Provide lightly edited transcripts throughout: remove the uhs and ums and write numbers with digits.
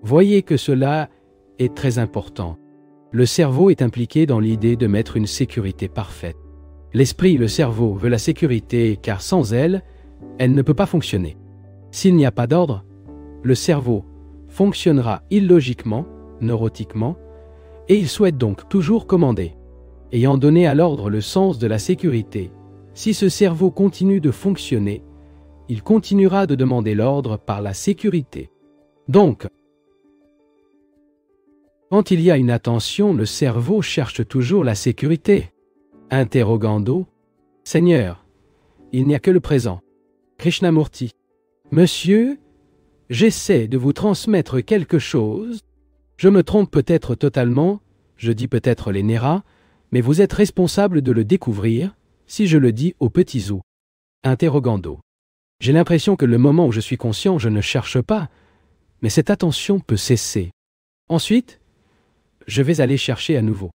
Voyez que cela est très important. Le cerveau est impliqué dans l'idée de mettre une sécurité parfaite. L'esprit, le cerveau, veut la sécurité car sans elle, elle ne peut pas fonctionner. S'il n'y a pas d'ordre, le cerveau fonctionnera illogiquement, neurotiquement, et il souhaite donc toujours commander. Ayant donné à l'ordre le sens de la sécurité, si ce cerveau continue de fonctionner, il continuera de demander l'ordre par la sécurité. Donc, quand il y a une attention, le cerveau cherche toujours la sécurité. Interrogando, Seigneur, il n'y a que le présent. Krishnamurti, Monsieur, j'essaie de vous transmettre quelque chose. Je me trompe peut-être totalement, je dis peut-être les Néras, mais vous êtes responsable de le découvrir, si je le dis aux petits os. Interrogando. J'ai l'impression que le moment où je suis conscient, je ne cherche pas, mais cette attention peut cesser. Ensuite, je vais aller chercher à nouveau.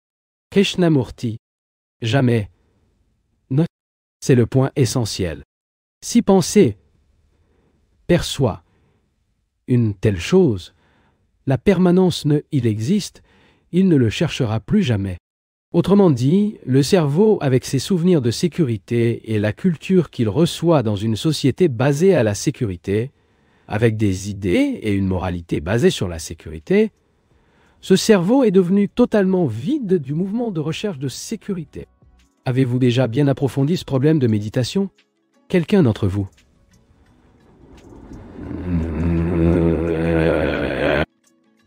Krishnamurti. Jamais. Non. C'est le point essentiel. Si penser perçoit une telle chose, la permanence il existe, il ne le cherchera plus jamais. Autrement dit, le cerveau, avec ses souvenirs de sécurité et la culture qu'il reçoit dans une société basée à la sécurité, avec des idées et une moralité basée sur la sécurité, ce cerveau est devenu totalement vide du mouvement de recherche de sécurité. Avez-vous déjà bien approfondi ce problème de méditation? Quelqu'un d'entre vous?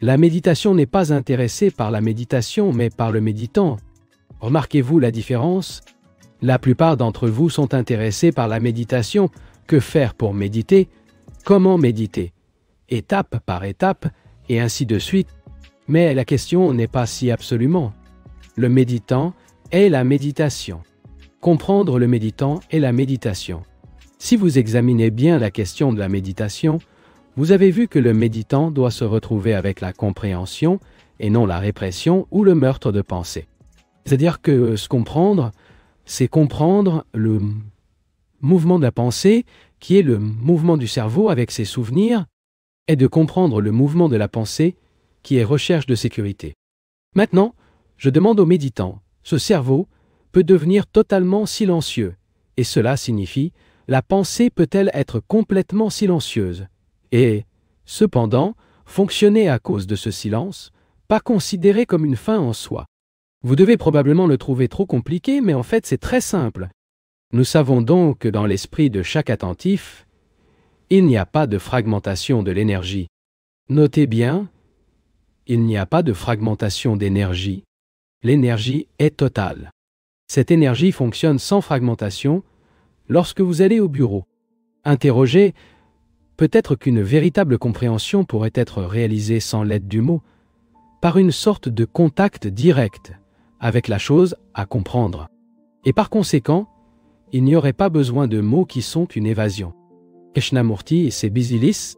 La méditation n'est pas intéressée par la méditation, mais par le méditant. Remarquez-vous la différence? La plupart d'entre vous sont intéressés par la méditation. Que faire pour méditer? Comment méditer? Étape par étape, et ainsi de suite. Mais la question n'est pas si absolument. Le méditant est la méditation. Comprendre le méditant est la méditation. Si vous examinez bien la question de la méditation, vous avez vu que le méditant doit se retrouver avec la compréhension et non la répression ou le meurtre de pensée. C'est-à-dire que se comprendre, c'est comprendre le mouvement de la pensée, qui est le mouvement du cerveau avec ses souvenirs, et de comprendre le mouvement de la pensée, qui est recherche de sécurité. Maintenant, je demande au méditant, ce cerveau peut devenir totalement silencieux, et cela signifie, la pensée peut-elle être complètement silencieuse, et, cependant, fonctionner à cause de ce silence, pas considéré comme une fin en soi. Vous devez probablement le trouver trop compliqué, mais en fait c'est très simple. Nous savons donc que dans l'esprit de chaque attentif, il n'y a pas de fragmentation de l'énergie. Notez bien, il n'y a pas de fragmentation d'énergie. L'énergie est totale. Cette énergie fonctionne sans fragmentation lorsque vous allez au bureau. Interrogez, peut-être qu'une véritable compréhension pourrait être réalisée sans l'aide du mot, par une sorte de contact direct avec la chose à comprendre. Et par conséquent, il n'y aurait pas besoin de mots qui sont une évasion. Krishnamurti et ses bisilis,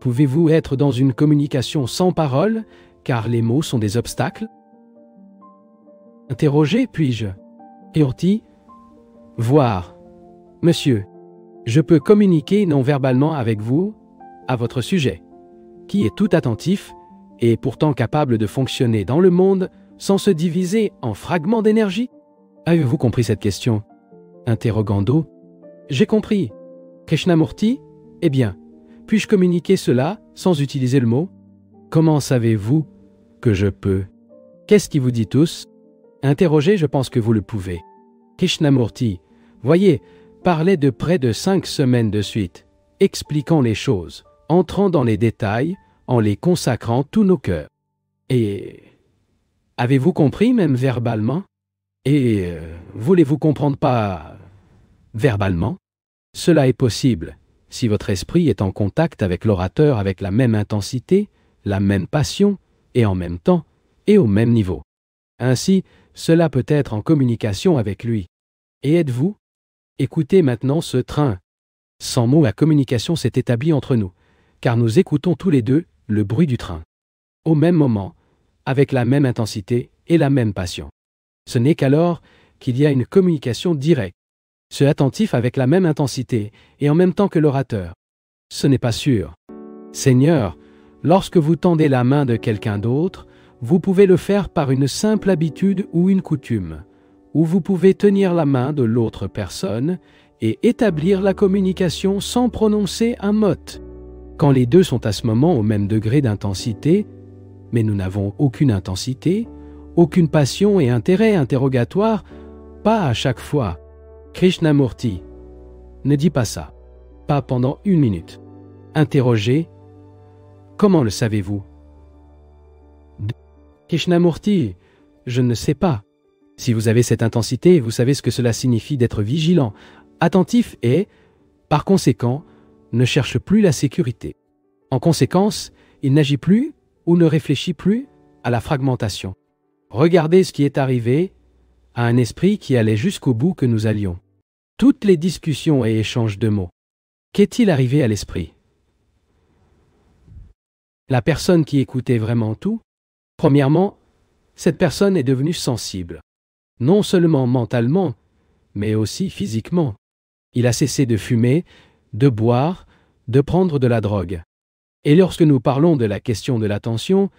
pouvez-vous être dans une communication sans parole, car les mots sont des obstacles? Interrogé, puis-je? Murti, voir. Monsieur, je peux communiquer non-verbalement avec vous à votre sujet, qui est tout attentif et pourtant capable de fonctionner dans le monde sans se diviser en fragments d'énergie? Avez-vous compris cette question? Interrogando. J'ai compris. Krishnamurti, eh bien, puis-je communiquer cela sans utiliser le mot? Comment savez-vous que je peux? Qu'est-ce qui vous dit tous? Interrogez, je pense que vous le pouvez. Krishnamurti, voyez, parlait de près de 5 semaines de suite, expliquant les choses, entrant dans les détails, en les consacrant tous nos cœurs. Et avez-vous compris même verbalement? Et voulez-vous comprendre pas verbalement? Cela est possible, si votre esprit est en contact avec l'orateur avec la même intensité, la même passion, et en même temps, et au même niveau. Ainsi, cela peut être en communication avec lui. Et êtes-vous? Écoutez maintenant ce train. Sans mots, la communication s'est établie entre nous, car nous écoutons tous les deux le bruit du train. Au même moment, avec la même intensité et la même passion. Ce n'est qu'alors qu'il y a une communication directe. Ce attentif avec la même intensité et en même temps que l'orateur. Ce n'est pas sûr. Seigneur, Lorsque vous tendez la main de quelqu'un d'autre, vous pouvez le faire par une simple habitude ou une coutume, ou vous pouvez tenir la main de l'autre personne et établir la communication sans prononcer un mot. Quand les deux sont à ce moment au même degré d'intensité, mais nous n'avons aucune intensité, aucune passion et intérêt interrogatoire, pas à chaque fois. Krishnamurti, ne dis pas ça. Pas pendant 1 minute. Interrogez. Comment le savez-vous? Krishnamurti, je ne sais pas. Si vous avez cette intensité, vous savez ce que cela signifie d'être vigilant, attentif et, par conséquent, ne cherche plus la sécurité. En conséquence, il n'agit plus ou ne réfléchit plus à la fragmentation. Regardez ce qui est arrivé à un esprit qui allait jusqu'au bout que nous allions. Toutes les discussions et échanges de mots. Qu'est-il arrivé à l'esprit? La personne qui écoutait vraiment tout, premièrement, cette personne est devenue sensible. Non seulement mentalement, mais aussi physiquement. Il a cessé de fumer, de boire, de prendre de la drogue. Et lorsque nous parlons de la question de l'attention,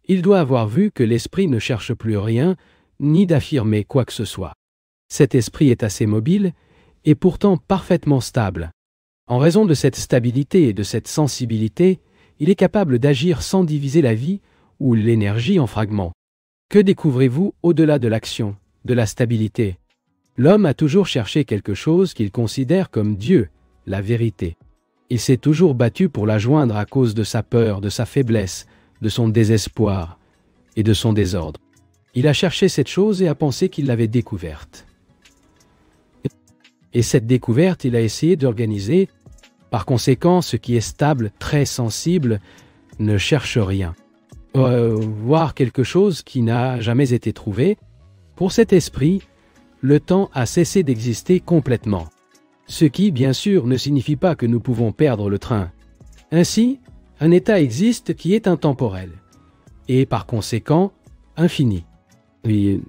il doit avoir vu que l'esprit ne cherche plus rien, ni d'affirmer quoi que ce soit. Cet esprit est assez mobile, et pourtant parfaitement stable. En raison de cette stabilité et de cette sensibilité, il est capable d'agir sans diviser la vie ou l'énergie en fragments. Que découvrez-vous au-delà de l'action, de la stabilité? L'homme a toujours cherché quelque chose qu'il considère comme Dieu, la vérité. Il s'est toujours battu pour la joindre à cause de sa peur, de sa faiblesse, de son désespoir et de son désordre. Il a cherché cette chose et a pensé qu'il l'avait découverte. Et cette découverte, il a essayé d'organiser. Par conséquent, ce qui est stable, très sensible, ne cherche rien. Voir quelque chose qui n'a jamais été trouvé. Pour cet esprit, le temps a cessé d'exister complètement. Ce qui, bien sûr, ne signifie pas que nous pouvons perdre le train. Ainsi, un état existe qui est intemporel, et par conséquent, infini. Oui.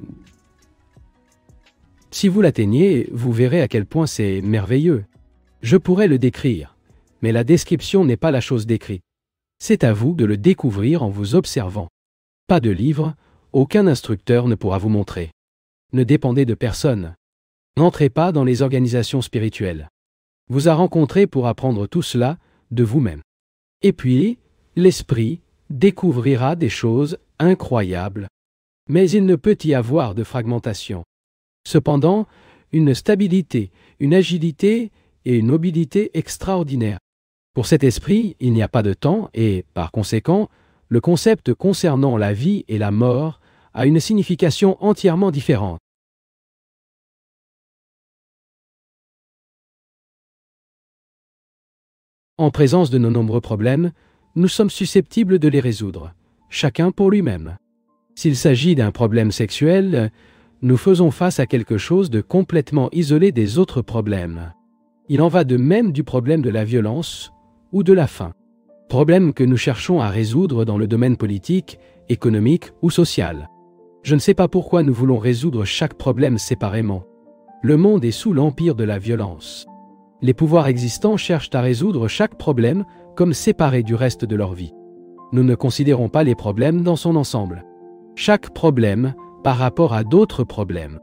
Si vous l'atteignez, vous verrez à quel point c'est merveilleux. Je pourrais le décrire, mais la description n'est pas la chose décrite. C'est à vous de le découvrir en vous observant. Pas de livre, aucun instructeur ne pourra vous montrer. Ne dépendez de personne. N'entrez pas dans les organisations spirituelles. Vous a rencontré pour apprendre tout cela de vous-même. Et puis, l'esprit découvrira des choses incroyables. Mais il ne peut y avoir de fragmentation. Cependant, une stabilité, une agilité et une mobilité extraordinaires. Pour cet esprit, il n'y a pas de temps et, par conséquent, le concept concernant la vie et la mort a une signification entièrement différente. En présence de nos nombreux problèmes, nous sommes susceptibles de les résoudre, chacun pour lui-même. S'il s'agit d'un problème sexuel, nous faisons face à quelque chose de complètement isolé des autres problèmes. Il en va de même du problème de la violence ou de la faim. Problème que nous cherchons à résoudre dans le domaine politique, économique ou social. Je ne sais pas pourquoi nous voulons résoudre chaque problème séparément. Le monde est sous l'empire de la violence. Les pouvoirs existants cherchent à résoudre chaque problème comme séparé du reste de leur vie. Nous ne considérons pas les problèmes dans son ensemble. Chaque problème par rapport à d'autres problèmes.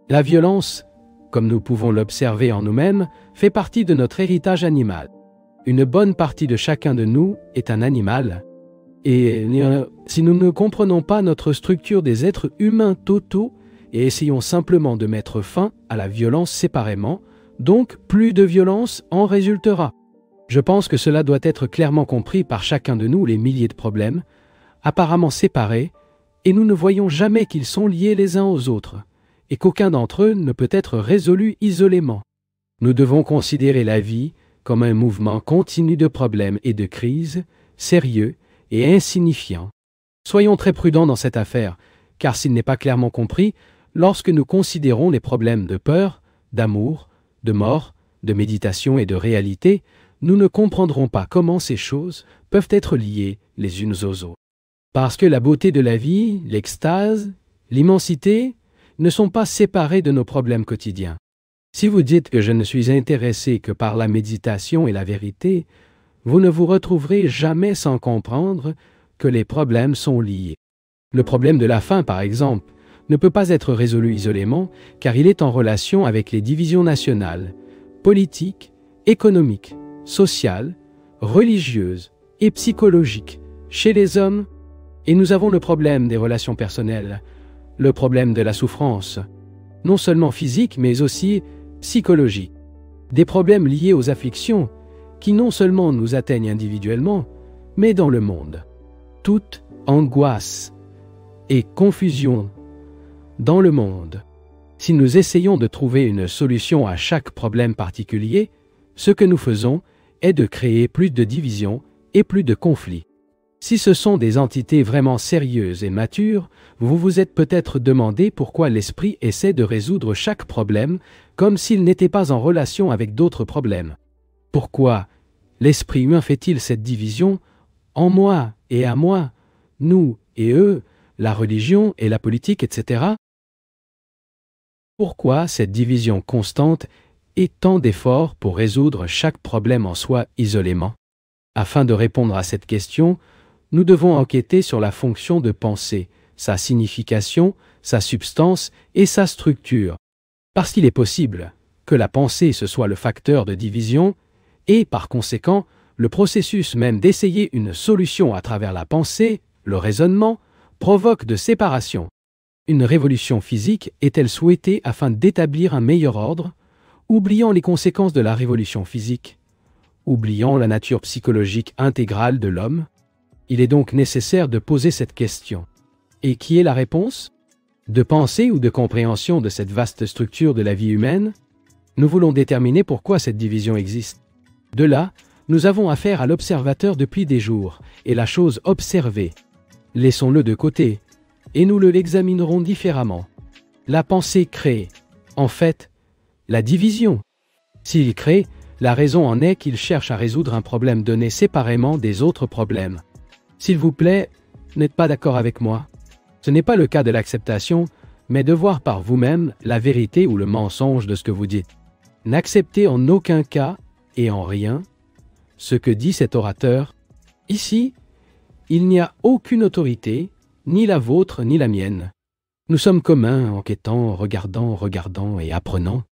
La violence, comme nous pouvons l'observer en nous-mêmes, fait partie de notre héritage animal. Une bonne partie de chacun de nous est un animal. Et si nous ne comprenons pas notre structure des êtres humains totaux et essayons simplement de mettre fin à la violence séparément, donc plus de violence en résultera. Je pense que cela doit être clairement compris par chacun de nous, les milliers de problèmes, apparemment séparés, et nous ne voyons jamais qu'ils sont liés les uns aux autres, et qu'aucun d'entre eux ne peut être résolu isolément. Nous devons considérer la vie comme un mouvement continu de problèmes et de crises, sérieux et insignifiant. Soyons très prudents dans cette affaire, car s'il n'est pas clairement compris, lorsque nous considérons les problèmes de peur, d'amour, de mort, de méditation et de réalité, nous ne comprendrons pas comment ces choses peuvent être liées les unes aux autres. Parce que la beauté de la vie, l'extase, l'immensité ne sont pas séparées de nos problèmes quotidiens. Si vous dites que je ne suis intéressé que par la méditation et la vérité, vous ne vous retrouverez jamais sans comprendre que les problèmes sont liés. Le problème de la faim, par exemple, ne peut pas être résolu isolément car il est en relation avec les divisions nationales, politiques, économiques, sociales, religieuses et psychologiques chez les hommes. Et nous avons le problème des relations personnelles, le problème de la souffrance, non seulement physique mais aussi psychologique. Des problèmes liés aux afflictions qui non seulement nous atteignent individuellement, mais dans le monde. Toute angoisse et confusion dans le monde. Si nous essayons de trouver une solution à chaque problème particulier, ce que nous faisons est de créer plus de divisions et plus de conflits. Si ce sont des entités vraiment sérieuses et matures, vous vous êtes peut-être demandé pourquoi l'esprit essaie de résoudre chaque problème comme s'il n'était pas en relation avec d'autres problèmes. Pourquoi l'esprit humain fait-il cette division en moi et à moi, nous et eux, la religion et la politique, etc. Pourquoi cette division constante et tant d'efforts pour résoudre chaque problème en soi isolément? Afin de répondre à cette question, nous devons enquêter sur la fonction de pensée, sa signification, sa substance et sa structure. Parce qu'il est possible que la pensée ce soit le facteur de division et, par conséquent, le processus même d'essayer une solution à travers la pensée, le raisonnement, provoque de séparation. Une révolution physique est-elle souhaitée afin d'établir un meilleur ordre, oubliant les conséquences de la révolution physique, oubliant la nature psychologique intégrale de l'homme? Il est donc nécessaire de poser cette question. Et qui est la réponse? De pensée ou de compréhension de cette vaste structure de la vie humaine? Nous voulons déterminer pourquoi cette division existe. De là, nous avons affaire à l'observateur depuis des jours, et la chose observée. Laissons-le de côté, et nous l'examinerons différemment. La pensée crée, en fait, la division. S'il crée, la raison en est qu'il cherche à résoudre un problème donné séparément des autres problèmes. S'il vous plaît, n'êtes pas d'accord avec moi? Ce n'est pas le cas de l'acceptation, mais de voir par vous-même la vérité ou le mensonge de ce que vous dites. N'acceptez en aucun cas et en rien ce que dit cet orateur. Ici, il n'y a aucune autorité, ni la vôtre ni la mienne. Nous sommes communs, enquêtant, regardant et apprenant.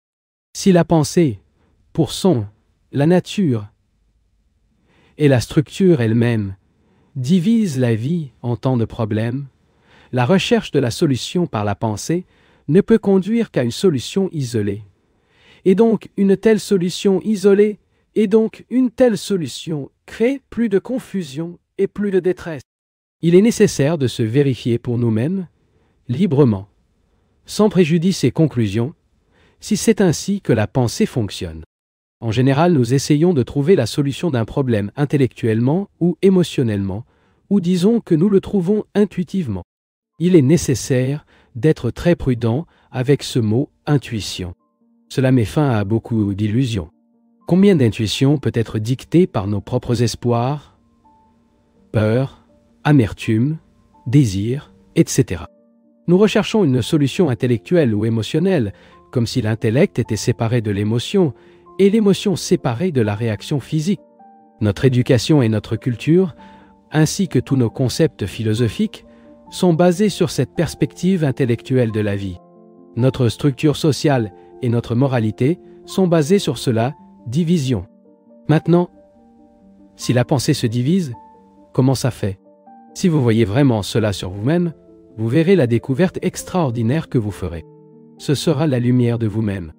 Si la pensée, pour son, la nature et la structure elle-même, divise la vie en tant de problèmes, la recherche de la solution par la pensée ne peut conduire qu'à une solution isolée. Et donc, une telle solution isolée, et donc une telle solution crée plus de confusion et plus de détresse. Il est nécessaire de se vérifier pour nous-mêmes, librement, sans préjudice et conclusion, si c'est ainsi que la pensée fonctionne. En général, nous essayons de trouver la solution d'un problème intellectuellement ou émotionnellement, ou disons que nous le trouvons intuitivement. Il est nécessaire d'être très prudent avec ce mot « intuition ». Cela met fin à beaucoup d'illusions. Combien d'intuitions peut être dictée par nos propres espoirs, peurs, amertume, désirs, etc. Nous recherchons une solution intellectuelle ou émotionnelle, comme si l'intellect était séparé de l'émotion et l'émotion séparée de la réaction physique. Notre éducation et notre culture, ainsi que tous nos concepts philosophiques, sont basés sur cette perspective intellectuelle de la vie. Notre structure sociale et notre moralité sont basées sur cela, division. Maintenant, si la pensée se divise, comment ça fait? Si vous voyez vraiment cela sur vous-même, vous verrez la découverte extraordinaire que vous ferez. Ce sera la lumière de vous-même.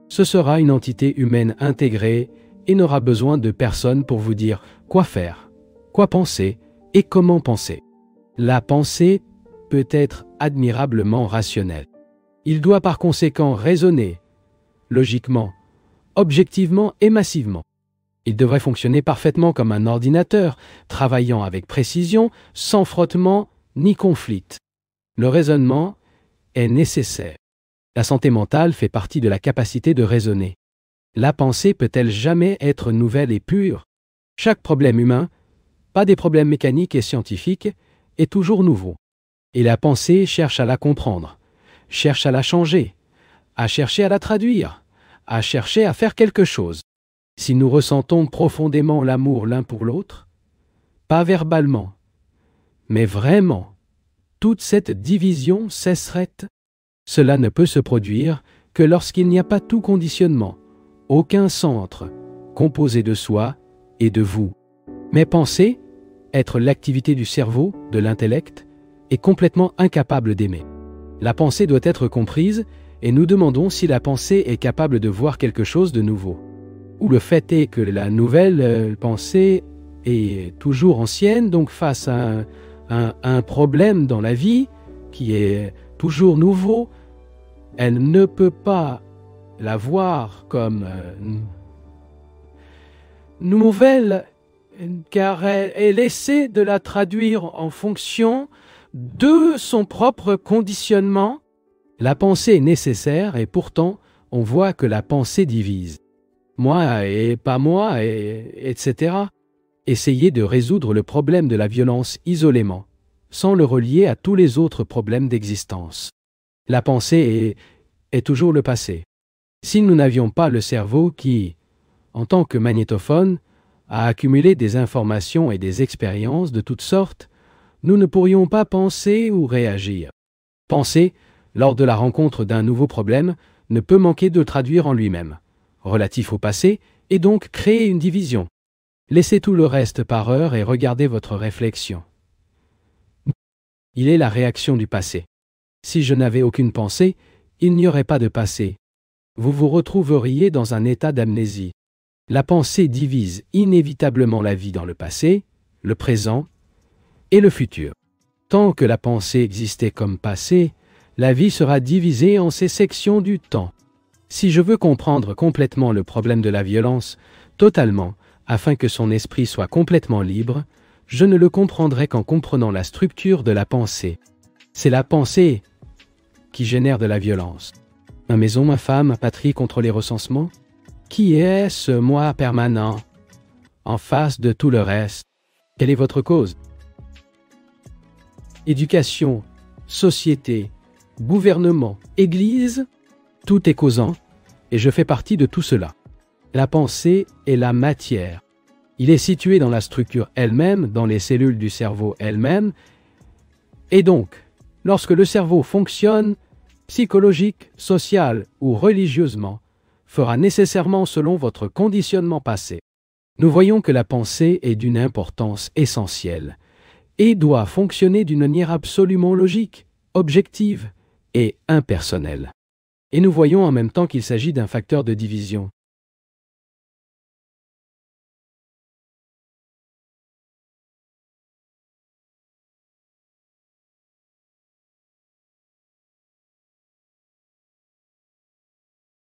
Ce sera une entité humaine intégrée et n'aura besoin de personne pour vous dire quoi faire, quoi penser et comment penser. La pensée peut être admirablement rationnelle. Il doit par conséquent raisonner, logiquement, objectivement et massivement. Il devrait fonctionner parfaitement comme un ordinateur, travaillant avec précision, sans frottement ni conflit. Le raisonnement est nécessaire. La santé mentale fait partie de la capacité de raisonner. La pensée peut-elle jamais être nouvelle et pure? Chaque problème humain, pas des problèmes mécaniques et scientifiques, est toujours nouveau. Et la pensée cherche à la comprendre, cherche à la changer, à chercher à la traduire, à chercher à faire quelque chose. Si nous ressentons profondément l'amour l'un pour l'autre, pas verbalement, mais vraiment, toute cette division cesserait. Cela ne peut se produire que lorsqu'il n'y a pas tout conditionnement, aucun centre, composé de soi et de vous. Mais penser, être l'activité du cerveau, de l'intellect, est complètement incapable d'aimer. La pensée doit être comprise et nous demandons si la pensée est capable de voir quelque chose de nouveau. Ou le fait est que la nouvelle pensée est toujours ancienne, donc face à un problème dans la vie qui est toujours nouveau, elle ne peut pas la voir comme nouvelle, car elle essaie de la traduire en fonction de son propre conditionnement. La pensée est nécessaire et pourtant on voit que la pensée divise. Moi et pas moi, etc. Essayez de résoudre le problème de la violence isolément, sans le relier à tous les autres problèmes d'existence. La pensée est toujours le passé. Si nous n'avions pas le cerveau qui, en tant que magnétophone, a accumulé des informations et des expériences de toutes sortes, nous ne pourrions pas penser ou réagir. Penser, lors de la rencontre d'un nouveau problème, ne peut manquer de le traduire en lui-même, relatif au passé, et donc créer une division. Laissez tout le reste par heure et regardez votre réflexion. Il est la réaction du passé. Si je n'avais aucune pensée, il n'y aurait pas de passé. Vous vous retrouveriez dans un état d'amnésie. La pensée divise inévitablement la vie dans le passé, le présent et le futur. Tant que la pensée existait comme passé, la vie sera divisée en ces sections du temps. Si je veux comprendre complètement le problème de la violence, totalement, afin que son esprit soit complètement libre, je ne le comprendrai qu'en comprenant la structure de la pensée. C'est la pensée qui génère de la violence. Ma maison, ma femme, ma patrie contre les recensements? Qui est ce moi permanent, en face de tout le reste? Quelle est votre cause? Éducation, société, gouvernement, église, tout est causant, et je fais partie de tout cela. La pensée est la matière. Il est situé dans la structure elle-même, dans les cellules du cerveau elles-mêmes, et donc, lorsque le cerveau fonctionne, psychologique, social ou religieusement, fera nécessairement selon votre conditionnement passé. Nous voyons que la pensée est d'une importance essentielle et doit fonctionner d'une manière absolument logique, objective et impersonnelle. Et nous voyons en même temps qu'il s'agit d'un facteur de division.